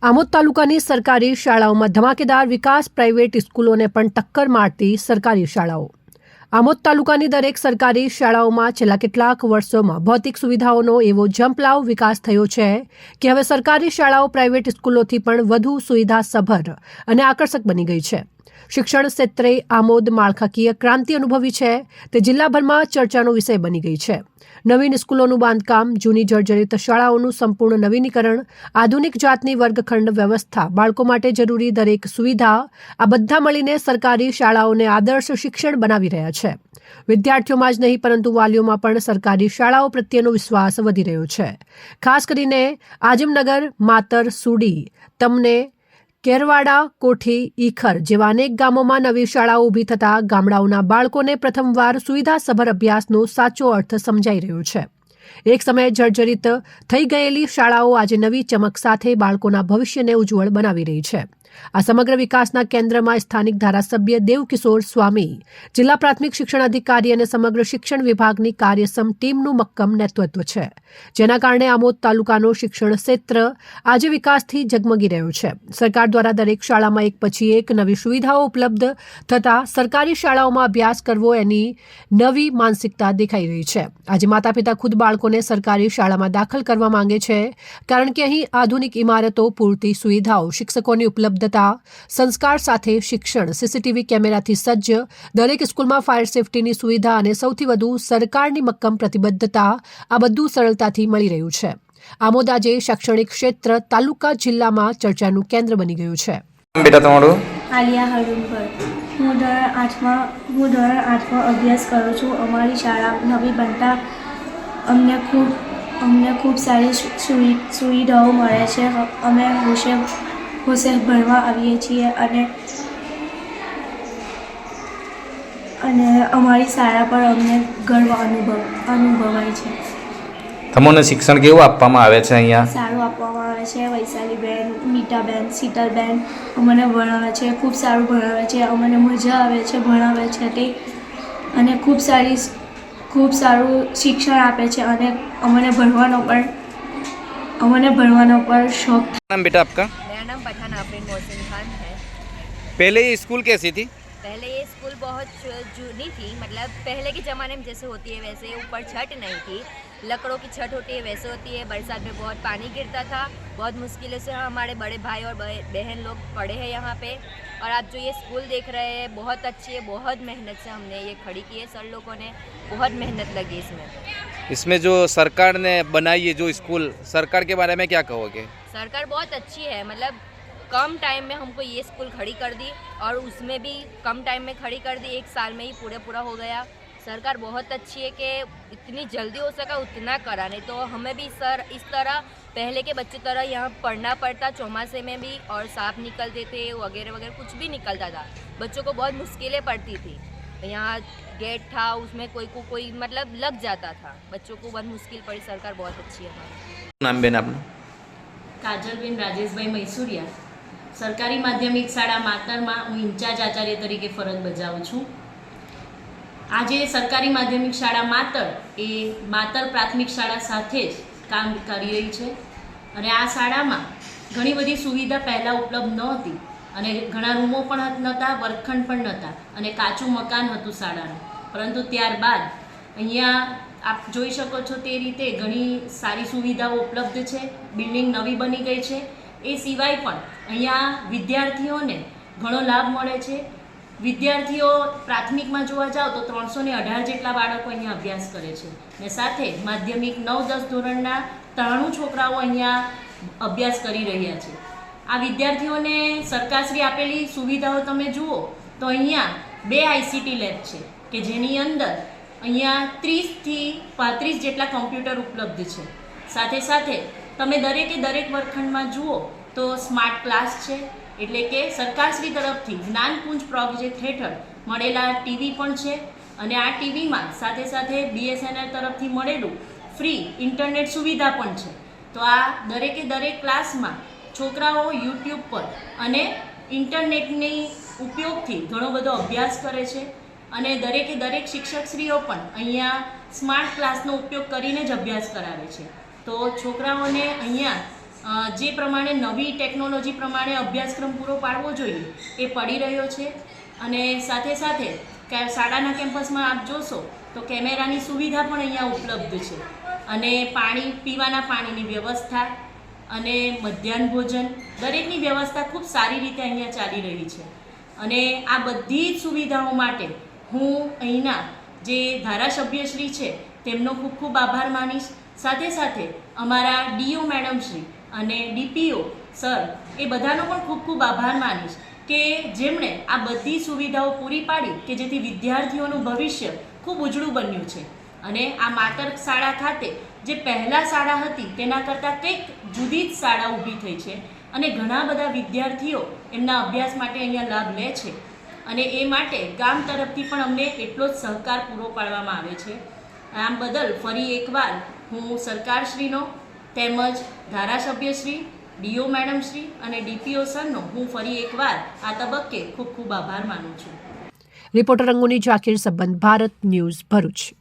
આમોદ તાલુકાની સરકારી શાળાઓમાં ધમાકેદાર વિકાસ, પ્રાઇવેટ સ્કૂલોને પણ ટક્કર મારતી સરકારી શાળાઓ। આમોદ તાલુકાની દરેક સરકારી શાળાઓમાં છેલ્લા કેટલાક વર્ષોમાં ભૌતિક સુવિધાઓનો એવો ઝંપલાવ વિકાસ થયો છે કે હવે સરકારી શાળાઓ પ્રાઇવેટ સ્કૂલોથી પણ વધુ સુવિધાસભર અને આકર્ષક બની ગઈ છે। શિક્ષણ ક્ષેત્રે આમોદ માળખાકીય ક્રાંતિ અનુભવી છે તે જિલ્લાભરમાં ચર્ચાનો વિષય બની ગઈ છે। નવીન સ્કૂલોનું બાંધકામ, જૂની જર્જરિત શાળાઓનું સંપૂર્ણ નવીનીકરણ, આધુનિક જાતની વર્ગખંડ વ્યવસ્થા, બાળકો માટે જરૂરી દરેક સુવિધા, આ બધા મળીને સરકારી શાળાઓને આદર્શ શિક્ષણ બનાવી રહ્યા છે। વિદ્યાર્થીઓમાં જ નહીં પરંતુ વાલીઓમાં પણ સરકારી શાળાઓ પ્રત્યેનો વિશ્વાસ વધી રહ્યો છે। ખાસ કરીને આઝમનગર, માતર, સુડી, તમને, કેરવાડા, કોઠી, ઈખર જેવા અનેક ગામોમાં નવી શાળાઓ ઊભી થતાં ગામડાઓના બાળકોને પ્રથમવાર સુવિધાસભર અભ્યાસનો સાચો અર્થ સમજાઈ રહ્યો છે। એક સમયે જર્જરિત થઈ ગયેલી શાળાઓ આજે નવી ચમક સાથે બાળકોના ભવિષ્યને ઉજ્જવળ બનાવી રહી છે। આ સમગ્ર વિકાસના કેન્દ્રમાં સ્થાનિક ધારાસભ્ય દેવકિશોર સ્વામી, જિલ્લા પ્રાથમિક શિક્ષણ અધિકારી અને સમગ્ર શિક્ષણ વિભાગની કાર્યક્ષમ ટીમનું મક્કમ નેતૃત્વ છે, જેના કારણે આમોદ તાલુકાનો શિક્ષણ ક્ષેત્ર આજે વિકાસથી ઝગમગી રહ્યો છે। સરકાર દ્વારા દરેક શાળામાં એક પછી એક નવી સુવિધાઓ ઉપલબ્ધ થતાં સરકારી શાળાઓમાં અભ્યાસ કરવો એની નવી માનસિકતા દેખાઈ રહી છે। આજે માતા પિતા ખુદ બાળકોને સરકારી શાળામાં દાખલ કરવા માંગે છે, કારણ કે અહીં આધુનિક ઇમારતો, પૂરતી સુવિધાઓ, શિક્ષકોની ઉપલબ્ધતા, સંસ્કાર સાથે શિક્ષણ, સીસીટીવી કેમેરાથી સજ્જ દરેક સ્કૂલમાં ફાયર સેફટીની સુવિધા અને સૌથી વધુ સરકારની મક્કમ પ્રતિબદ્ધતા, આ બધું સરળતાથી મળી રહ્યું છે। આમોદ આજે શૈક્ષણિક ક્ષેત્ર તાલુકા જિલ્લામાં ચર્ચાનું કેન્દ્ર બની ગયું છે। બેટા તમારું? આલિયા હરુણભર। હું ધોરણ 8માં અભ્યાસ કરું છું। અમારી શાળા નવી બનતા અમને ખૂબ સારી સુવિધાઓ મળે છે। અમે હોશિયાર ભણવા આવીએ છીએ અને અમારી શાળા પર અમને ગર્વ અનુભવાય છે। તમને શિક્ષણ કેવું આપવામાં આવે છે અહીંયા? સારું આપવામાં આવે છે। વૈશાલીબેન, મીટાબેન, શીતલબેન અમને ભણાવે છે, ખૂબ સારું ભણાવે છે, અમને મજા આવે છે ભણાવે છે તે, અને ખૂબ સારું શિક્ષણ આપે છે અને અમને ભણવાનો પણ શौक। नाम बेटा आपका? मेरा नाम पठान आफरीन मोहसिन खान है। पहले ये स्कूल कैसी थी? पहले ये स्कूल बहुत जूनी थी, मतलब पहले के ज़माने में जैसे होती है वैसे, ऊपर छत नहीं थी, लकड़ों की छत होती है वैसे होती है। बरसात में बहुत पानी गिरता था, बहुत मुश्किलों से हमारे बड़े भाई और बहन लोग पढ़े हैं यहाँ पे। और आप जो ये स्कूल देख रहे हैं बहुत अच्छी है, बहुत मेहनत से हमने ये खड़ी की है, सर लोगों ने बहुत मेहनत लगी इसमें जो सरकार ने बनाई है जो स्कूल, सरकार के बारे में क्या कहोगे? सरकार बहुत अच्छी है, मतलब कम टाइम में हमको ये स्कूल खड़ी कर दी और उसमें भी कम टाइम में खड़ी कर दी, 1 साल में ही पूरा हो गया। सरकार बहुत अच्छी है कि इतनी जल्दी हो सका उतना करा, नहीं तो हमें भी सर इस तरह पहले के बच्चों तरह यहाँ पढ़ना पड़ता, चौमासे में भी, और सांप निकलते थे वगैरह कुछ भी निकलता था, बच्चों को बहुत मुश्किलें पड़ती थी। यहाँ गेट था, उसमें कोई मतलब लग जाता था, बच्चों को बहुत मुश्किल पड़ी। सरकार बहुत अच्छी है हमारी। नाम बेन आपનું? કાજલબેન રાજેશભાઈ મૈસુરિયા। સરકારી માધ્યમિક શાળા માતરમાં હું ઇન્ચાર્જ આચાર્ય તરીકે ફરજ બજાવું છું। આજે સરકારી માધ્યમિક શાળા માતર એ માતર પ્રાથમિક શાળા સાથે જ કામ કરી રહી છે અને આ શાળામાં ઘણી બધી સુવિધા પહેલાં ઉપલબ્ધ નહોતી અને ઘણા રૂમો પણ નહોતા, વર્ગખંડ પણ નહોતા અને કાચું મકાન હતું શાળાનું, પરંતુ ત્યારબાદ અહીંયા આપ જોઈ શકો છો તે રીતે ઘણી સારી સુવિધાઓ ઉપલબ્ધ છે, બિલ્ડિંગ નવી બની ગઈ છે। એ સિવાય પણ અહીંયા વિદ્યાર્થીઓને ઘણો લાભ મળે છે। વિદ્યાર્થીઓ પ્રાથમિકમાં જોવા જાઓ તો 318 જેટલા બાળકો અહીંયા અભ્યાસ કરે છે ને સાથે માધ્યમિક 9-10 ધોરણના 93 છોકરાઓ અહીંયા અભ્યાસ કરી રહ્યા છે। આ વિદ્યાર્થીઓને સરકારશ્રી આપેલી સુવિધાઓ તમે જુઓ તો અહીંયા 2 ICT લેબ છે કે જેની અંદર અહીંયા 30થી 35 જેટલા કમ્પ્યુટર ઉપલબ્ધ છે। સાથે સાથે તમે દરેક વર્ગખંડમાં જુઓ તો સ્માર્ટ ક્લાસ છે, એટલે કે સરકારશ્રી તરફથી જ્ઞાનપુંજ પ્રોજેક્ટ હેઠળ મળેલા ટીવી પણ છે અને આ ટીવીમાં સાથે સાથે BSNL તરફથી મળેલું ફ્રી ઇન્ટરનેટ સુવિધા પણ છે। તો આ દરેક ક્લાસમાં છોકરાઓ યુટ્યુબ પર અને ઇન્ટરનેટની ઉપયોગથી ઘણો બધો અભ્યાસ કરે છે અને દરેક શિક્ષકશ્રીઓ પણ અહીંયા સ્માર્ટ ક્લાસનો ઉપયોગ કરીને જ અભ્યાસ કરાવે છે। તો છોકરાઓને અહીંયા જે પ્રમાણે નવી ટેકનોલોજી પ્રમાણે અભ્યાસક્રમ પૂરો પાડવો જોઈએ એ પડી રહ્યો છે. અને સાથે સાથે શાળાના કેમ્પસમાં આપ જોશો તો કેમેરાની સુવિધા પણ અહીંયા ઉપલબ્ધ છે. અને પીવાના પાણીની વ્યવસ્થા અને મધ્યાહન ભોજન દરેકની વ્યવસ્થા ખૂબ સારી રીતે અહીંયા ચાલી રહી છે. અને આ બધી જ સુવિધાઓ માટે હું અહીંના જે ધારાસભ્યશ્રી છે તેમનો ખૂબ ખૂબ આભાર માનીશ. સાથે સાથે અમારા ડીઓ મેડમશ્રી અને ડીપીઓ સર એ બધાનો પણ ખૂબ ખૂબ આભાર માનીશ કે જેમણે આ બધી સુવિધાઓ પૂરી પાડી કે જેથી વિદ્યાર્થીઓનું ભવિષ્ય ખૂબ ઉજળું બન્યું છે. અને આ માતર શાળા ખાતે જે પહેલાં શાળા હતી તેના કરતાં કંઈક જુદી જ શાળા ઊભી થઈ છે અને ઘણા બધા વિદ્યાર્થીઓ એમના અભ્યાસ માટે અહીંયા લાભ લે છે. અને એ માટે ગામ તરફથી પણ અમને એટલો જ સહકાર પૂરો પાડવામાં આવે છે. આમ બદલ ફરી એકવાર હું સરકારશ્રીનો તેમજ ધારાસભ્યશ્રી, ડીઓ મેડમશ્રી અને ડીપીઓ સરનો હું ફરી એકવાર આ તબક્કે ખૂબ ખૂબ આભાર માનું છું. રિપોર્ટર અંગુની જાકીર, સંબંધ ભારત ન્યૂઝ, ભરૂચ.